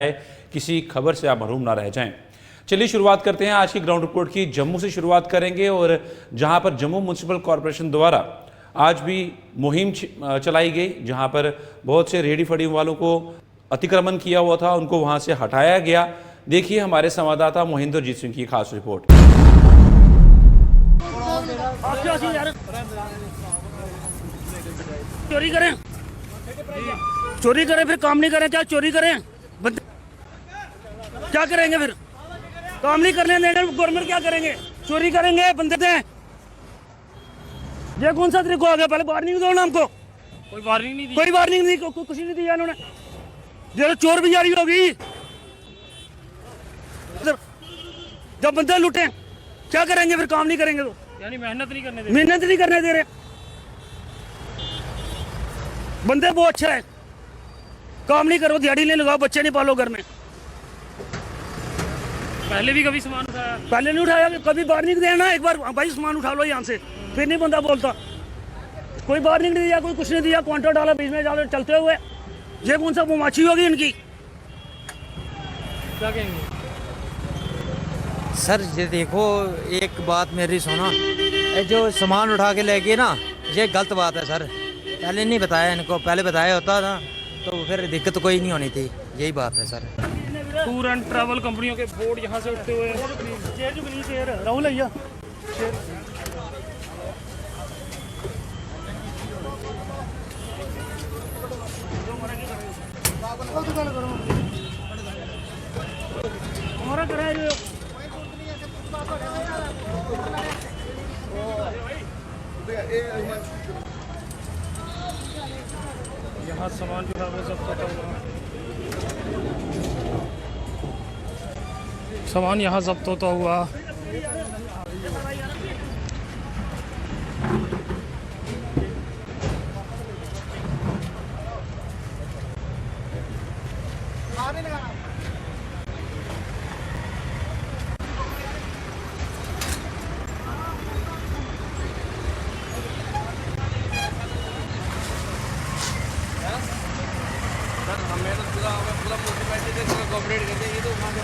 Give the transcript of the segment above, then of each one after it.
किसी खबर से आप महरूम ना रह जाएं। चलिए शुरुआत करते हैं आज की ग्राउंड रिपोर्ट की। जम्मू से शुरुआत करेंगे और जहां पर जम्मू म्युनिसिपल कॉरपोरेशन द्वारा आज भी मुहिम चलाई गई, जहां पर बहुत से रेहड़ी फड़ी वालों को अतिक्रमण किया हुआ था, उनको वहां से हटाया गया। देखिए हमारे संवाददाता मोहिंदरजीत सिंह की खास रिपोर्ट। चोरी करें फिर काम नहीं करें, क्या चोरी करें बंदे क्या करेंगे, फिर काम नहीं करने देंगे गवर्नमेंट क्या करेंगे, चोरी करेंगे बंदे थे। ये कौन सा तरीका आ गया, पहले वार्निंग दो ना हमको। कोई वार्निंग नहीं दी, कुछ नहीं दिया इन्होंने। ये चोर भी जारी होगी जब बंदे लुटे, क्या करेंगे फिर काम नहीं करेंगे तो, यानी मेहनत नहीं करने दे रहे। बंदे बहुत अच्छा है, काम नहीं करो, दिहाड़ी नहीं लगाओ, बच्चे नहीं पालो घर में। पहले भी कभी सामान उठाया? पहले नहीं उठाया, कभी वार्निंग देना एक बार, भाई सामान उठा लो यहाँ से, फिर नहीं बंदा बोलता। कोई वार्निंग नहीं दिया, कोई कुछ नहीं दिया, काउंटर डाला बीच में डाले चलते हुए। ये कौन सा ममाछी होगी इनकी, क्या कहेंगे सर? ये देखो, एक बात मेरी सुनो, ये जो सामान उठा के ले गए ना, ये गलत बात है सर। पहले नहीं बताया इनको, पहले बताया होता ना तो फिर दिक्कत कोई नहीं होनी थी, यही बात है सर। टूर एंड ट्रैवल कंपनियों के बोर्ड यहाँ से उठते हुए राहुल भैया हमारा कराया यहाँ सामान जो है वो जब्त होता हुआ, सामान यहाँ जब्त होता हुआ। हमें तो पूरा मोटिवेटेड है, कोऑपरेट करते हैं। ये तो वहाँ के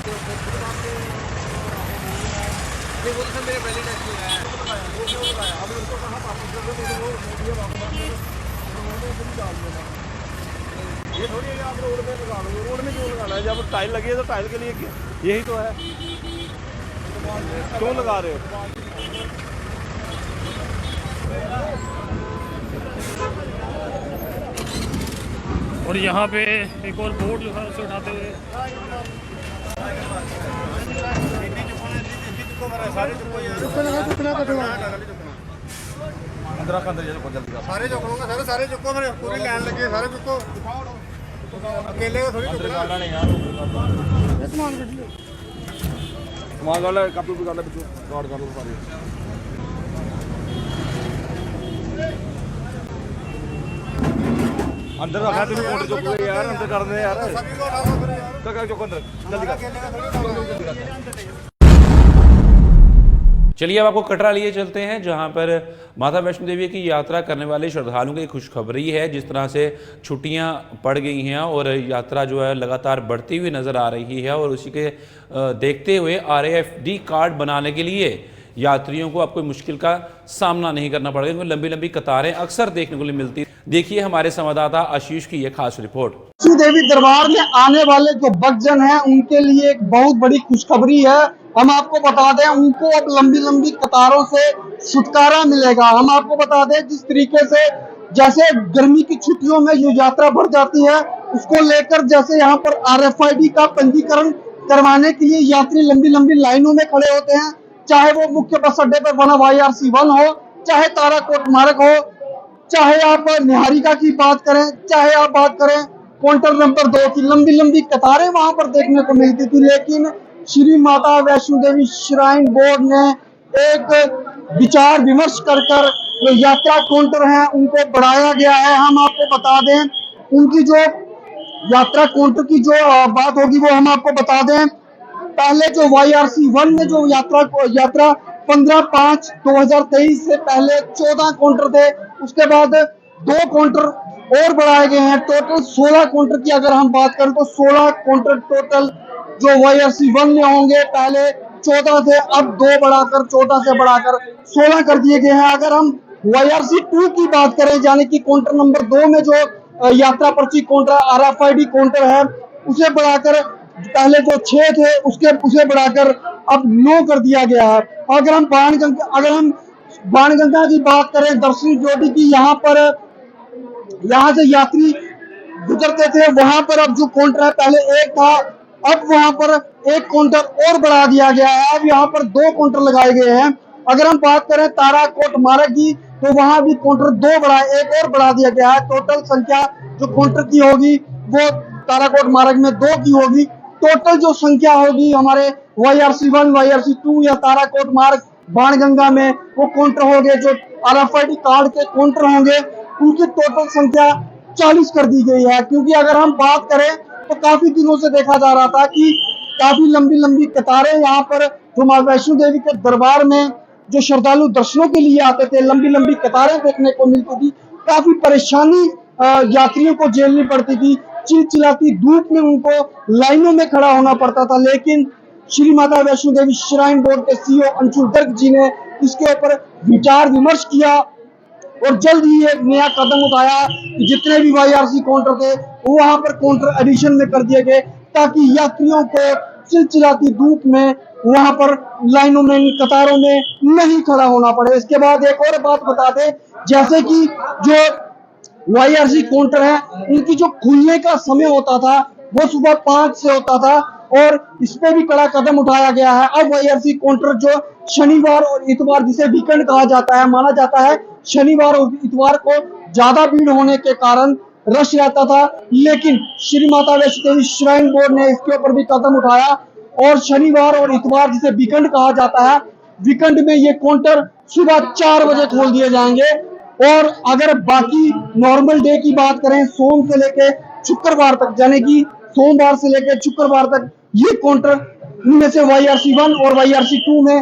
ये बोल सर मेरे पहले टेस्ट में आया है, अब उनको कहाँ वापस कर दो, वो वीडियो वापस कर दो, ये थोड़ी है कि आप रोड पे लगा लो। रोड में क्यों लगाना है? जब टाइल लगी है तो टाइल के लिए यही तो है, क्यों लगा रहे हो? और यहाँ पे एक और बोर्ड जो है उसे उठाते हुए सारे चुकूंगा सर, सारे चुको, मेरे पूरी लाइन लगी है, सारे चुको, अकेले को थोड़ी चुकना नहीं यार। समान वाला कापी भी गाना गार्ड कर लो सारे। अंदर रखा तुम मोटर चुक गए यार, अंदर कर दे यार, सभी को उठा दो यार, तो चुको अंदर जल्दी कर। चलिए अब आपको कटरा लिए चलते हैं, जहां पर माता वैष्णो देवी की यात्रा करने वाले श्रद्धालुओं की खुशखबरी है। जिस तरह से छुट्टियां पड़ गई हैं और यात्रा जो है लगातार बढ़ती हुई नज़र आ रही है, और उसी के देखते हुए RAFD कार्ड बनाने के लिए यात्रियों को अब कोई मुश्किल का सामना नहीं करना पड़ेगा, क्योंकि लंबी लंबी कतारें अक्सर देखने को मिलती। देखिए हमारे संवाददाता आशीष की यह खास रिपोर्ट। वैष्णो देवी दरबार में आने वाले जो भक्तजन हैं उनके लिए एक बहुत बड़ी खुशखबरी है। हम आपको बता दें, उनको अब लंबी लंबी कतारों से छुटकारा मिलेगा। हम आपको बता दें, जिस तरीके से जैसे गर्मी की छुट्टियों में जो यात्रा बढ़ जाती है, उसको लेकर जैसे यहाँ पर RFID का पंजीकरण करवाने के लिए यात्री लंबी लंबी लाइनों में खड़े होते हैं, चाहे वो मुख्य बस अड्डे पर बना YRC1 हो, चाहे ताराकोट मार्ग हो, चाहे आप निहारिका की बात करें, चाहे आप बात करें काउंटर नंबर 2 की, लंबी लंबी कतारें वहां पर देखने को मिलती थी। लेकिन श्री माता वैष्णो देवी श्राइन बोर्ड ने एक विचार विमर्श कर जो यात्रा काउंटर हैं उनको बढ़ाया गया है। हम आपको बता दें, उनकी जो यात्रा काउंटर की जो बात होगी वो हम आपको बता दें। पहले जो YRC1 में जो यात्रा 15/5/2023 से पहले 14 काउंटर थे, उसके बाद 2 काउंटर और बढ़ाए गए हैं। टोटल 16 काउंटर की अगर हम बात करें तो 16 काउंटर टोटल जो YRC1 में होंगे, पहले 14 थे, अब 2 बढ़ाकर 14 से बढ़ाकर 16 कर दिए गए हैं। अगर हम YRC2 की बात करें, यानी कि काउंटर नंबर 2 में जो यात्रा पर्ची काउंटर RFID काउंटर है, उसे बढ़ाकर पहले जो 6 थे उसे बढ़ाकर अब 9 कर दिया गया है। अगर हम बाणगंगा की बात करें, दर्शनी ज्योति की, यहाँ से यात्री गुजरते थे, वहां पर अब जो काउंटर है पहले 1 था, अब वहां पर 1 काउंटर और बढ़ा दिया गया है। अब यहाँ पर 2 काउंटर लगाए गए हैं। अगर हम बात करें ताराकोट मार्ग की, तो वहां भी काउंटर 1 और बढ़ा दिया गया है। टोटल संख्या जो काउंटर की होगी वो ताराकोट मार्ग में 2 की होगी। टोटल जो संख्या होगी हमारे YRC1, YRC2 या ताराकोट मार्ग बाणगंगा में, वो काउंटर होंगे जो RFID कार्ड के काउंटर होंगे, उनकी टोटल संख्या 40 कर दी गई है। क्योंकि अगर हम बात करें तो काफी दिनों से देखा जा रहा था कि काफी लंबी लंबी कतारें यहाँ पर जो मां वैष्णो देवी के दरबार में जो श्रद्धालु दर्शनों के लिए आते थे, लंबी लंबी कतारें देखने को मिलती थी। काफी परेशानी यात्रियों को झेलनी पड़ती थी। चिलचिलाती धूप में उनको लाइनों में खड़ा होना पड़ता था। लेकिन श्री माता वैष्णो देवी श्राइन बोर्ड के CEO अंशुल गर्ग जी ने इसके ऊपर विचार विमर्श किया और जल्द ही एक नया कदम उठाया कि जितने भी YRC काउंटर थे वो वहां पर काउंटर एडिशन में कर दिए गए, ताकि यात्रियों को चिलचिलाती धूप में वहां पर लाइनों में, कतारों में नहीं खड़ा होना पड़े। इसके बाद एक और बात बता दें, जैसे कि जो YRC काउंटर है, उनकी जो खुलने का समय होता था वो सुबह 5 से होता था, और इस पे भी कड़ा कदम उठाया गया है। अब YRC काउंटर जो शनिवार और इतवार, जिसे वीकेंड कहा जाता है, माना जाता है, शनिवार और इतवार को ज्यादा भीड़ होने के कारण रश रहता था। लेकिन श्री माता वैष्णो देवी श्राइन बोर्ड ने इसके ऊपर भी कदम उठाया और शनिवार और इतवार, जिसे वीकेंड कहा जाता है, वीकेंड में ये काउंटर सुबह 4 बजे खोल दिए जाएंगे। और अगर बाकी नॉर्मल डे की बात करें, सोम से लेके शुक्रवार तक, यानी कि सोमवार से लेकर शुक्रवार तक, ये काउंटर, इनमें से YRC1 और YRC2 में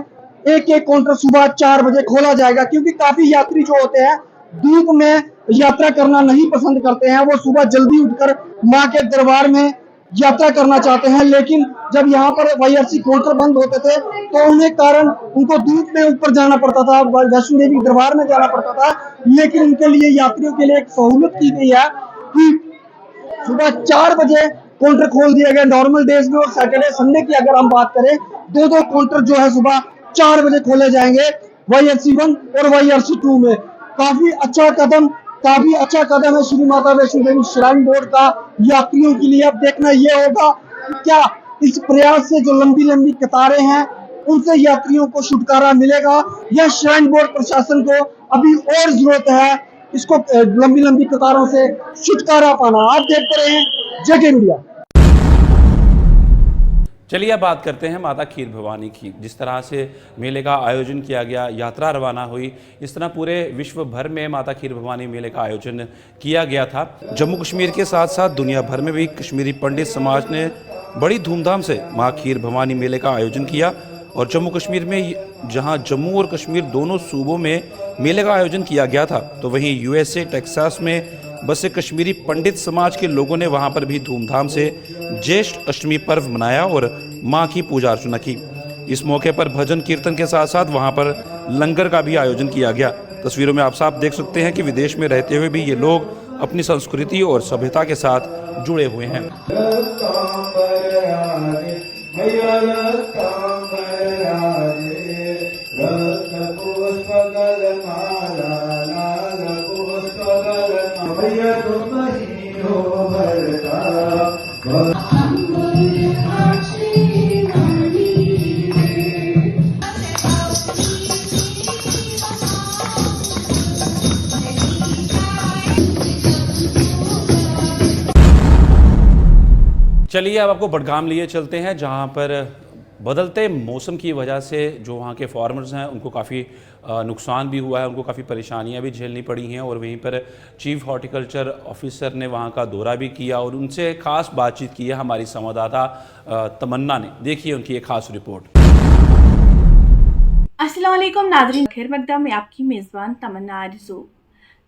एक काउंटर सुबह 4 बजे खोला जाएगा। क्योंकि काफी यात्री जो होते हैं धूप में यात्रा करना नहीं पसंद करते हैं, वो सुबह जल्दी उठकर मां के दरबार में यात्रा करना चाहते हैं। लेकिन जब यहाँ पर YRC काउंटर बंद होते थे तो उन्हें कारण उनको धूप में ऊपर जाना पड़ता था, वैष्णो देवी दरबार में जाना पड़ता था। लेकिन उनके लिए, यात्रियों के लिए एक सहूलत की गई है कि सुबह 4 बजे काउंटर खोल दिया गया नॉर्मल डेज में। और सैटरडे संडे की अगर हम बात करें, 2 काउंटर जो है सुबह 4 बजे खोले जाएंगे YRC1 और YRC2 में। काफी अच्छा कदम है श्री माता वैष्णो देवी श्राइन बोर्ड का यात्रियों के लिए। अब देखना यह होगा क्या इस प्रयास से जो लंबी लंबी कतारें हैं उनसे यात्रियों को छुटकारा मिलेगा, या श्राइन बोर्ड प्रशासन को अभी और जरूरत है इसको लंबी लंबी कतारों से छुटकारा पाना। आप देखते रहे जगह मीडिया। चलिए अब बात करते हैं माता खीर भवानी की। जिस तरह से मेले का आयोजन किया गया, यात्रा रवाना हुई, इस तरह पूरे विश्व भर में माता खीर भवानी मेले का आयोजन किया गया था। जम्मू कश्मीर के साथ साथ दुनिया भर में भी कश्मीरी पंडित समाज ने बड़ी धूमधाम से माँ खीर भवानी मेले का आयोजन किया। और जम्मू कश्मीर में, जहाँ जम्मू और कश्मीर दोनों सूबों में मेले का आयोजन किया गया था, तो वहीं USA टेक्सास में बसे कश्मीरी पंडित समाज के लोगों ने वहां पर भी धूमधाम से ज्येष्ठ अष्टमी पर्व मनाया और मां की पूजा अर्चना की। इस मौके पर भजन कीर्तन के साथ साथ वहां पर लंगर का भी आयोजन किया गया। तस्वीरों में आप साफ देख सकते हैं कि विदेश में रहते हुए भी ये लोग अपनी संस्कृति और सभ्यता के साथ जुड़े हुए हैं। चलिए अब आपको बडगाम लिए चलते हैं, जहां पर बदलते मौसम की वजह से जो वहाँ के फार्मर्स हैं उनको काफ़ी नुकसान भी हुआ है, उनको काफ़ी परेशानियां भी झेलनी पड़ी हैं। और वहीं पर चीफ हॉर्टिकल्चर ऑफिसर ने वहाँ का दौरा भी किया और उनसे खास बातचीत की है हमारी संवाददाता तमन्ना ने। देखिए उनकी एक खास रिपोर्ट। अस्सलाम वालेकुम नाज़रीन, खैर मकदम में आपकी मेज़बान तमन्ना आरज़ू।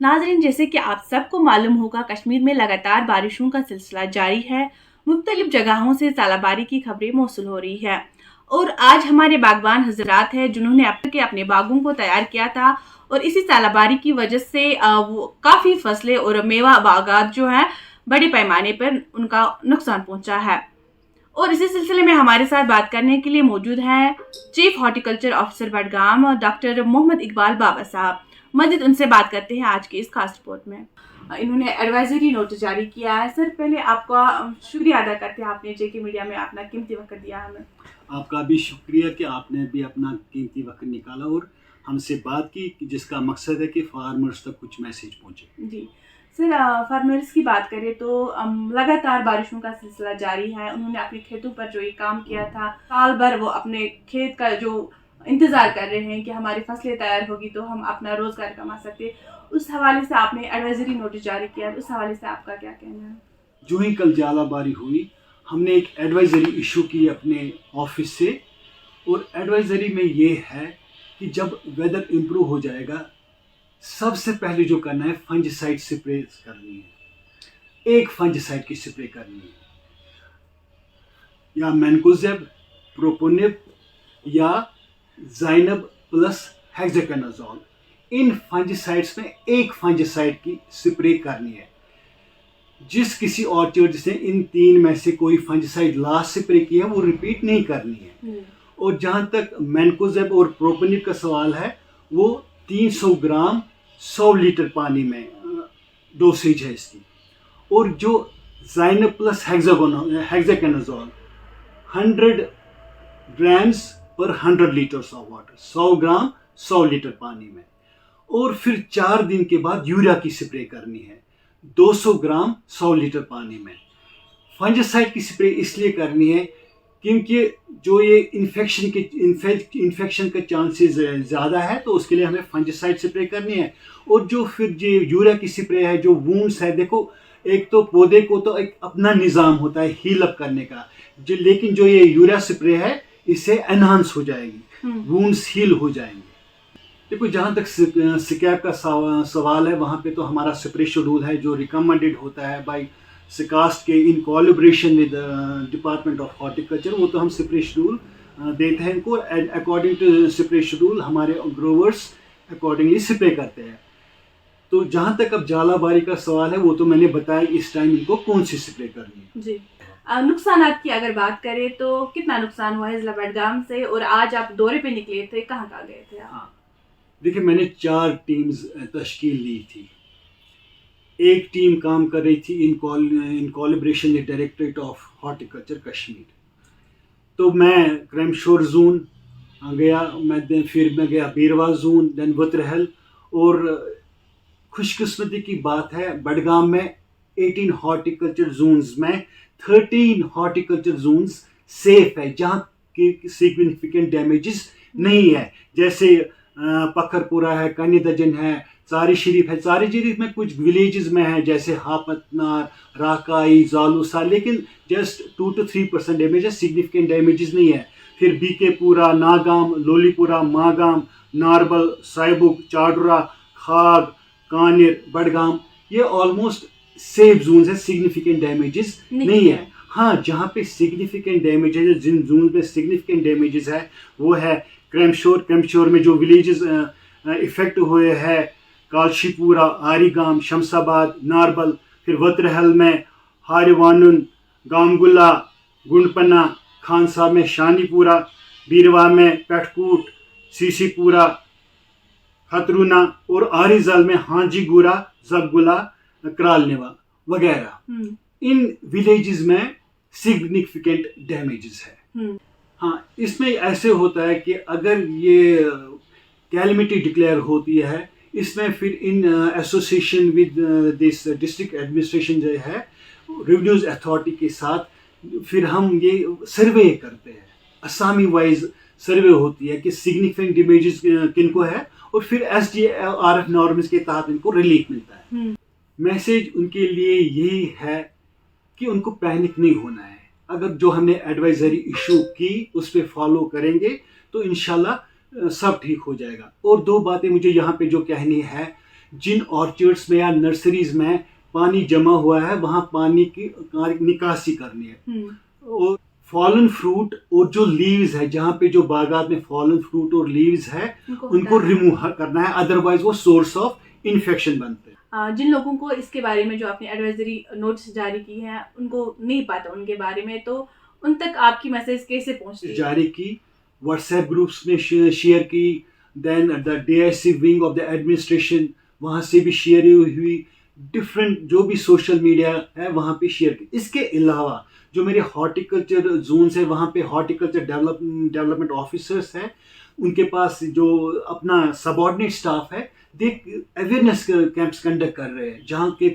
नाज़रीन, जैसे कि आप सबको मालूम होगा, कश्मीर में लगातार बारिशों का सिलसिला जारी है। मुख्तलिफ जगहों से तालाबारी की खबरें मौसूल हो रही है और आज हमारे बागबान हजरात हैं जिन्होंने अपने बागों को तैयार किया था और इसी तालाबारी की वजह से वो काफ़ी फसलें और मेवा बागात जो है बड़े पैमाने पर उनका नुकसान पहुंचा है। और इसी सिलसिले में हमारे साथ बात करने के लिए मौजूद हैं chief horticulture officer Budgam doctor Mohammad Iqbal Baba साहब। मजीद उनसे बात करते हैं आज की इस खास रिपोर्ट में। इन्होंने एडवाइजरी नोटिस जारी किया है। सर, पहले आपका शुक्रिया अदा करते हैं, आपने जेके मीडिया में अपना कीमती वक्त दिया हमें। आपका भी शुक्रिया कि आपने भी अपना कीमती वक्त निकाला और हमसे बात की, जिसका मकसद है कि फार्मर्स तक कुछ मैसेज पहुंचे। जी सर, फार्मर्स की बात करें तो लगातार बारिशों का सिलसिला जारी है। उन्होंने अपने खेतों पर जो ये काम किया था, साल भर वो अपने खेत का जो इंतज़ार कर रहे हैं कि हमारी फसलें तैयार होगी तो हम अपना रोज़गार कमा सकते। उस हवाले से आपने एडवाइजरी नोटिस जारी किया, उस हवाले से आपका क्या कहना है? जो ही कल जालाबारी हुई, हमने एक एडवाइजरी इशू की अपने ऑफिस से, और एडवाइजरी में ये है कि जब वेदर इम्प्रूव हो जाएगा, सबसे पहले जो करना है फंजिसाइड स्प्रे करनी है। एक फंजिसाइड की स्प्रे करनी है, या मैनकोजेब, प्रोपोनिब या ज़ाइनब प्लस हेक्साकोनाज़ोल। इन फंजिसाइड्स में एक फंजिसाइड की स्प्रे करनी है। जिस किसी ऑर्चर्ड से इन तीन में से कोई फंजिसाइड लास्ट स्प्रे की है वो रिपीट नहीं करनी है। और जहाँ तक मैनकोजेब और प्रोपोनिब का सवाल है, वो 300 ग्राम 100 लीटर पानी में डोसेज है इसकी। और जो ज़ाइनब प्लस हेक्साकोनाज़ोल 100 ग्राम्स पर 100 litres of water, 100 gram 100 litre पानी में। और फिर 4 दिन के बाद यूरिया की स्प्रे करनी है 200 ग्राम 100 लीटर पानी में। फंजिसाइड की स्प्रे इसलिए करनी है क्योंकि जो ये इन्फेक्शन के चांसेस ज़्यादा है, तो उसके लिए हमें फंजिसाइड स्प्रे करनी है। और जो फिर जो यूरिया की स्प्रे है, जो वूंड्स है, देखो एक तो पौधे को तो एक अपना निज़ाम होता है हील अप करने का, लेकिन जो ये यूरिया स्प्रे है इससे एनहांस हो जाएगी, वूंड्स हील हो जाएंगे। देखो, जहाँ तक स्कैब का सवाल है, वहाँ पे तो हमारा स्प्रे शेड्यूल है जो रिकमेंडेड होता है बाय सिकास्ट के in collaboration with department of horticulture. वो तो हम स्प्रे शेड्यूल देते हैं इनको, अकॉर्डिंग टू स्प्रे शेड्यूल हमारे ग्रोवर्स अकॉर्डिंगली स्प्रे करते हैं। तो जहाँ तक अब जालाबारी का सवाल है, वो तो मैंने बताया इस टाइम इनको कौन सी स्प्रे करनी है। जी, नुकसानात की अगर बात करें तो कितना नुकसान हुआ है जिला बडगाम से, और आज आप दौरे पे निकले थे, कहाँ गए थे आप? हाँ, देखिए, मैंने 4 टीम्स तश्कील ली थी। एक टीम काम कर रही थी in collaboration with directorate of horticulture Kashmir. तो मैं क्रैमशोर जोन गया, फिर मैं गया बीरवा जोन, देन वत्रहल। और खुशकिस्मती की बात है, बडगाम में 18 हॉर्टिकल्चर जोन्स में 13 हॉर्टिकल्चर जोन्स सेफ है, जहाँ की सिग्निफिकेंट डैमेजेस नहीं है। जैसे पखरपुरा है, कनीदजन है, चारी शरीफ है। चारी शरीफ में कुछ विलेजेस में है जैसे हापतनार, राकाई, जालूसा, लेकिन जस्ट 2 to 3% डैमेज है, सिग्निफिकेंट डैमेजेस नहीं है। फिर बीकेपुरा, नागाम, लोलीपुरा, मागाम, नारबल, साइबुक, चाडुरा, खाग, कानिर, बडगाम, ये ऑलमोस्ट सेफ जोन्स है, सिग्निफिकेंट डैमेजेस नहीं है। हाँ, जहाँ पे सिग्निफिकेंट डैमेज है, जिन जोन पे सिग्निफिकेंट डैमेजेस है, वो है क्रैमशोर में जो विलेजेस इफेक्ट हुए हैं, कालशीपुरा, आरीगाम, शमसाबाद, नारबल। फिर वत्रहल में हारीवानुन, गामगुल्ला, गुंडपन्ना, खान साहब में शानीपुरा, बीरवा में पेठकूट, सीसीपुरा, खतरूना, और आरीजल में हांजीगुरा, जबगुला, करालनेवा वगैरह। इन विलेजेस में सिग्निफिकेंट डैमेजेस है। हाँ, इसमें ऐसे होता है कि अगर ये कैलमिटी डिक्लेयर होती है, इसमें फिर in association with this district administration जो है, रेवेन्यूज अथॉरिटी के साथ फिर हम ये सर्वे करते हैं, असामी वाइज सर्वे होती है कि सिग्निफिकेंट डैमेजेस किनको है, और फिर SDRF नॉर्म्स के तहत इनको रिलीफ मिलता है। मैसेज उनके लिए यही है कि उनको पैनिक नहीं होना है। अगर जो हमने एडवाइजरी इशू की उस पर फॉलो करेंगे तो इंशाल्लाह सब ठीक हो जाएगा। और 2 बातें मुझे यहाँ पे जो कहनी है, जिन ऑर्चर्ड्स में या नर्सरीज में पानी जमा हुआ है वहाँ पानी की निकासी करनी है। और फॉलन फ्रूट और जो लीव्स है, जहाँ पे जो बागात में फॉलन फ्रूट और लीव्स है उनको रिमूव करना है, अदरवाइज वो सोर्स ऑफ इन्फेक्शन बनते हैं। जिन लोगों को इसके बारे में जो आपने एडवाइजरी नोट्स जारी की है उनको नहीं पता उनके बारे में, तो उन तक आपकी मैसेज कैसे पहुंचती है? जारी की, व्हाट्सएप ग्रुप्स में शेयर की, then the DIC wing of the administration वहाँ से भी शेयर हुई, डिफरेंट जो भी सोशल मीडिया है वहाँ पे शेयर की। इसके अलावा जो मेरे हॉर्टिकल्चर जोन्स है वहाँ पे हॉर्टिकल्चर डेवलपमेंट ऑफिसर्स हैं, उनके पास जो अपना सबऑर्डिनेट स्टाफ है, दे अवेयरनेस कैंप्स कंडक्ट कर रहे हैं, जहाँ के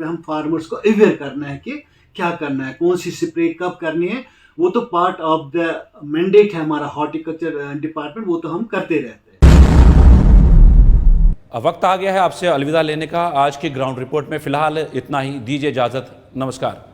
हम फार्मर्स को अवेयर करना है कि क्या करना है, कौन सी स्प्रे कब करनी है। वो तो पार्ट ऑफ द मैंडेट है हमारा हॉर्टिकल्चर डिपार्टमेंट, वो तो हम करते रहते हैं। वक्त आ गया है आपसे अलविदा लेने का। आज की ग्राउंड रिपोर्ट में फिलहाल इतना ही। दीजिए इजाज़त। नमस्कार।